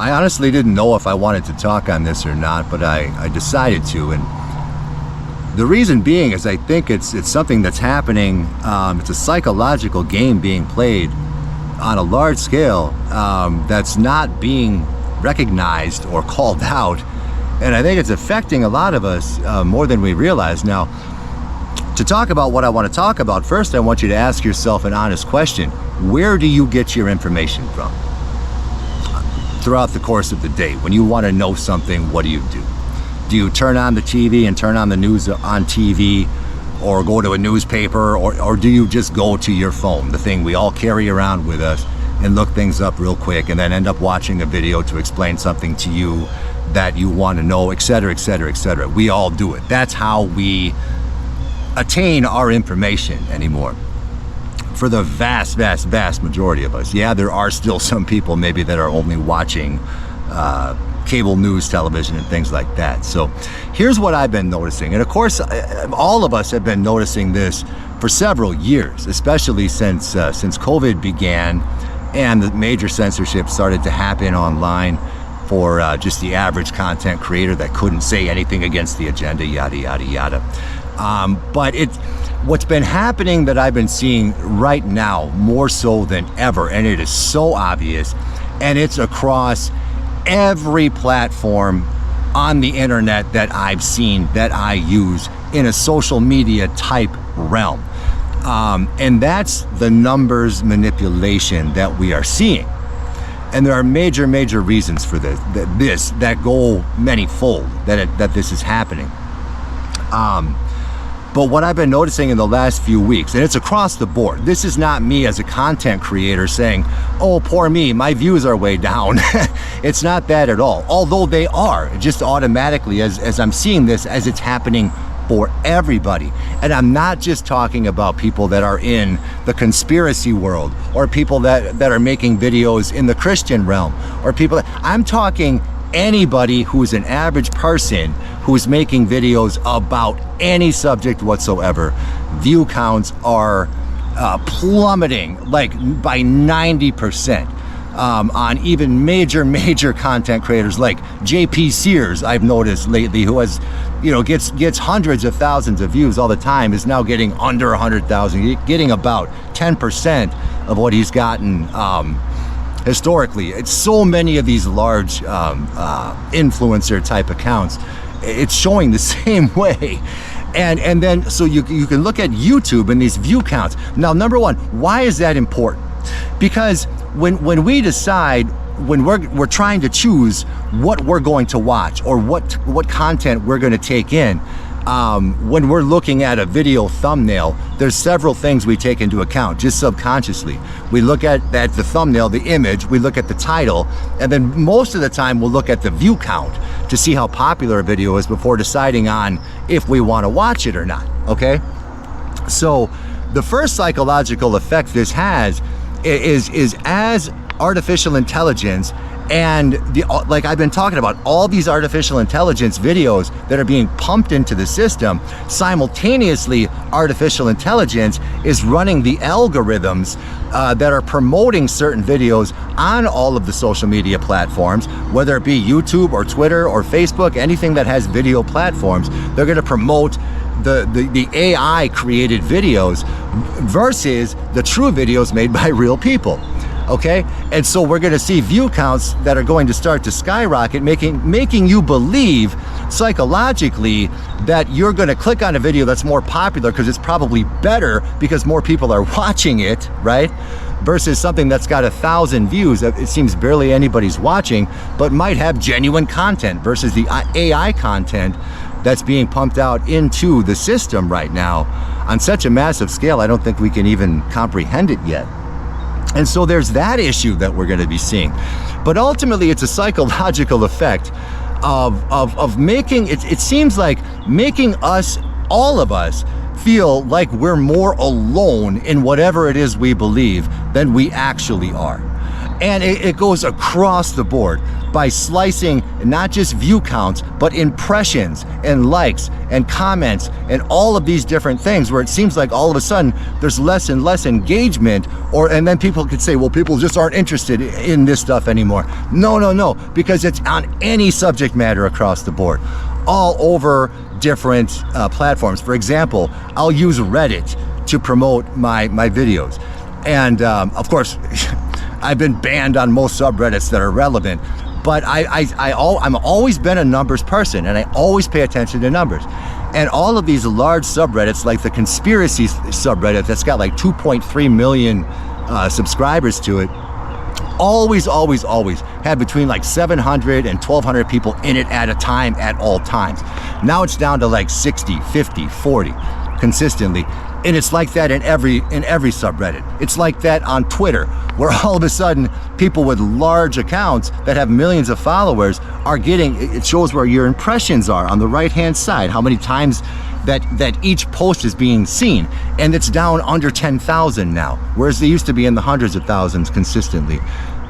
I honestly didn't know if I wanted to talk on this or not, but I decided to. And the reason being is I think it's something that's happening. It's a psychological game being played on a large scale that's not being recognized or called out. And I think it's affecting a lot of us more than we realize. Now, to talk about what I want to talk about, first I want you to ask yourself an honest question. Where do you get your information from? Throughout the course of the day, when you want to know something, what do? Do you turn on the TV and turn on the news on TV, or go to a newspaper, or do you just go to your phone, the thing we all carry around with us, and look things up real quick and then end up watching a video to explain something to you that you want to know, etc., etc., etc. We all do it. That's how we attain our information anymore. For the vast, vast, vast majority of us. Yeah, there are still some people maybe that are only watching cable news, television, and things like that. So here's what I've been noticing. And of course, all of us have been noticing this for several years, especially since COVID began and the major censorship started to happen online for just the average content creator that couldn't say anything against the agenda, yada, yada, yada. But what's been happening that I've been seeing right now more so than ever, and it is so obvious, and it's across every platform on the internet that I've seen, that I use in a social media type realm. And that's the numbers manipulation that we are seeing. And there are major, major reasons for this that go many-fold that this is happening. But what I've been noticing in the last few weeks, and it's across the board, this is not me as a content creator saying, oh, poor me, my views are way down. It's not that at all, although they are, just automatically as I'm seeing this, as it's happening for everybody. And I'm not just talking about people that are in the conspiracy world, or people that are making videos in the Christian realm, or I'm talking anybody who's an average person who's making videos about any subject whatsoever. View counts are plummeting like by 90% on even major content creators like JP Sears, I've noticed lately, who has, gets hundreds of thousands of views all the time, is now getting under 100,000, getting about 10% of what he's gotten historically. It's so many of these large influencer type accounts. It's showing the same way. And then so you can look at YouTube and these view counts. Now, number one, why is that important? Because when we decide, when we're trying to choose what we're going to watch or what content we're going to take in, when we're looking at a video thumbnail, there's several things we take into account just subconsciously. We look at the thumbnail, the image, we look at the title, and then most of the time we'll look at the view count to see how popular a video is before deciding on if we want to watch it or not, okay? So the first psychological effect this has is as artificial intelligence and like I've been talking about, all these artificial intelligence videos that are being pumped into the system, simultaneously artificial intelligence is running the algorithms that are promoting certain videos on all of the social media platforms, whether it be YouTube or Twitter or Facebook, anything that has video platforms. They're going to promote the AI created videos versus the true videos made by real people. Okay, and so we're going to see view counts that are going to start to skyrocket, making you believe psychologically that you're going to click on a video that's more popular because it's probably better because more people are watching it, right? Versus something that's got 1,000 views that it seems barely anybody's watching, but might have genuine content versus the AI content that's being pumped out into the system right now on such a massive scale. I don't think we can even comprehend it yet. And so there's that issue that we're going to be seeing. But ultimately, it's a psychological effect of making, it seems like making us, all of us, feel like we're more alone in whatever it is we believe than we actually are. And it goes across the board by slicing not just view counts, but impressions and likes and comments and all of these different things, where it seems like all of a sudden there's less and less engagement, and then people could say, well, people just aren't interested in this stuff anymore. No, because it's on any subject matter across the board, all over different platforms. For example, I'll use Reddit to promote my videos. And of course, I've been banned on most subreddits that are relevant, but I'm always been a numbers person, and I always pay attention to numbers. And all of these large subreddits, like the conspiracy subreddit that's got like 2.3 million subscribers to it, always had between like 700 and 1,200 people in it at a time at all times. Now it's down to like 60, 50, 40 consistently. And it's like that in every subreddit. It's like that on Twitter, where all of a sudden people with large accounts that have millions of followers are getting, it shows where your impressions are on the right-hand side, how many times that each post is being seen. And it's down under 10,000 now, whereas they used to be in the hundreds of thousands consistently.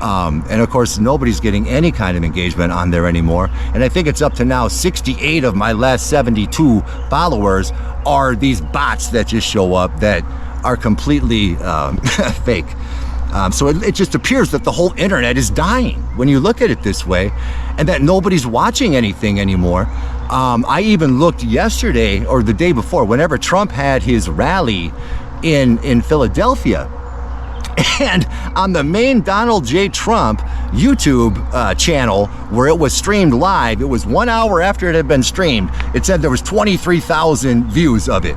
And of course, nobody's getting any kind of engagement on there anymore. And I think it's up to now 68 of my last 72 followers are these bots that just show up that are completely fake. So it just appears that the whole internet is dying when you look at it this way, and that nobody's watching anything anymore. I even looked yesterday or the day before, whenever Trump had his rally in Philadelphia, and on the main Donald J. Trump YouTube channel, where it was streamed live, it was 1 hour after it had been streamed, it said there was 23,000 views of it.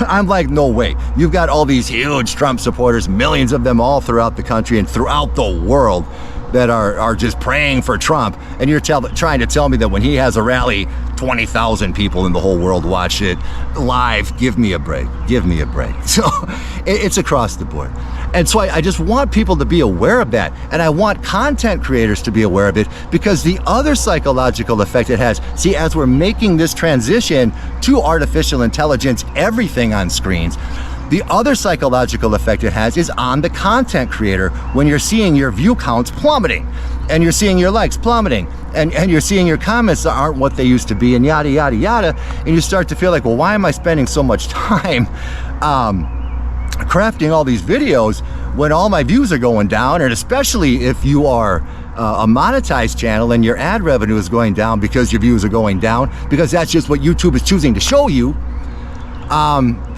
I'm like, no way. You've got all these huge Trump supporters, millions of them all throughout the country and throughout the world, that are just praying for Trump, and you're trying to tell me that when he has a rally, 20,000 people in the whole world watch it live. Give me a break. So it's across the board. And so I just want people to be aware of that, and I want content creators to be aware of it, because the other psychological effect it has, see, as we're making this transition to artificial intelligence, everything on screens, the other psychological effect it has is on the content creator, when you're seeing your view counts plummeting, and you're seeing your likes plummeting, and you're seeing your comments that aren't what they used to be, and yada, yada, yada. And you start to feel like, well, why am I spending so much time crafting all these videos when all my views are going down? And especially if you are a monetized channel and your ad revenue is going down because your views are going down, because that's just what YouTube is choosing to show you.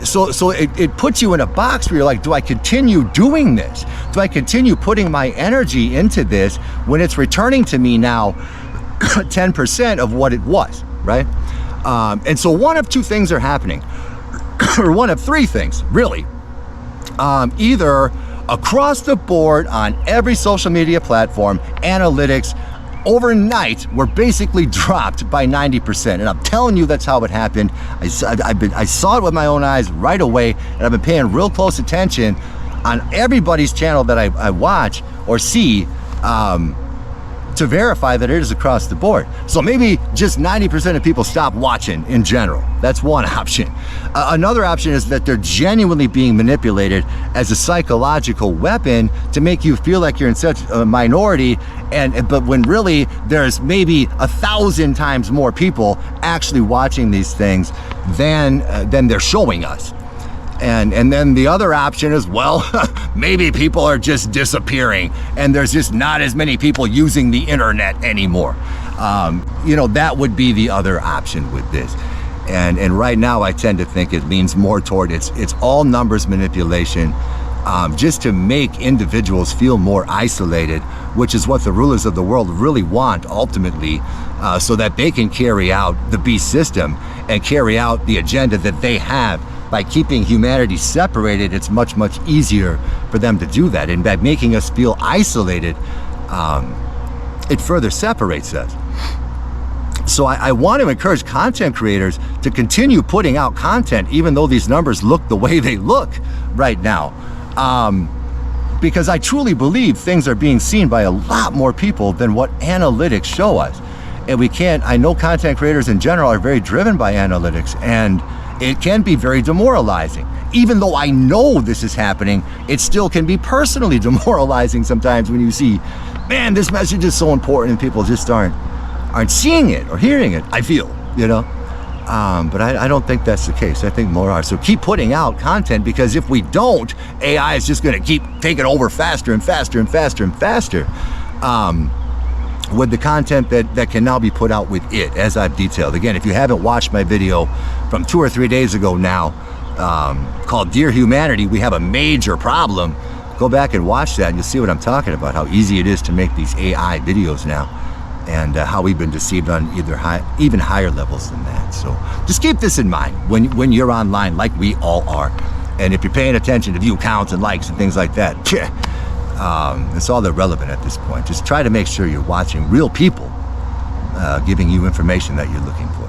So it puts you in a box where you're like, do I continue doing this? Do I continue putting my energy into this when it's returning to me now 10% of what it was, right? And so one of two things are happening, or one of three things, really. Either across the board on every social media platform, analytics overnight were basically dropped by 90%. And I'm telling you, that's how it happened. I saw it with my own eyes right away, and I've been paying real close attention on everybody's channel that I watch or see to verify that it is across the board. So maybe just 90% of people stop watching in general. That's one option. Another option is that they're genuinely being manipulated as a psychological weapon to make you feel like you're in such a minority, but when really there's maybe 1,000 times more people actually watching these things than they're showing us. And then the other option is, well, maybe people are just disappearing and there's just not as many people using the internet anymore. That would be the other option with this. And right now I tend to think it leans more toward it's all numbers manipulation, just to make individuals feel more isolated, which is what the rulers of the world really want ultimately, so that they can carry out the beast system and carry out the agenda that they have. By keeping humanity separated, it's much, much easier for them to do that. And by making us feel isolated, it further separates us. So I want to encourage content creators to continue putting out content, even though these numbers look the way they look right now. Because I truly believe things are being seen by a lot more people than what analytics show us. And I know content creators in general are very driven by analytics, and it can be very demoralizing. Even though I know this is happening, it still can be personally demoralizing sometimes when you see, man, this message is so important and people just aren't seeing it or hearing it, I feel, you know. But I don't think that's the case. I think more are. So keep putting out content, because if we don't, AI is just going to keep taking over faster and faster and faster and faster with the content that can now be put out with it, as I've detailed. Again, if you haven't watched my video from 2 or 3 days ago now called Dear Humanity, We Have a Major Problem, go back and watch that and you'll see what I'm talking about, how easy it is to make these AI videos now, and how we've been deceived on even higher levels than that. So just keep this in mind when you're online, like we all are. And if you're paying attention to view counts and likes and things like that, it's all irrelevant at this point. Just try to make sure you're watching real people giving you information that you're looking for.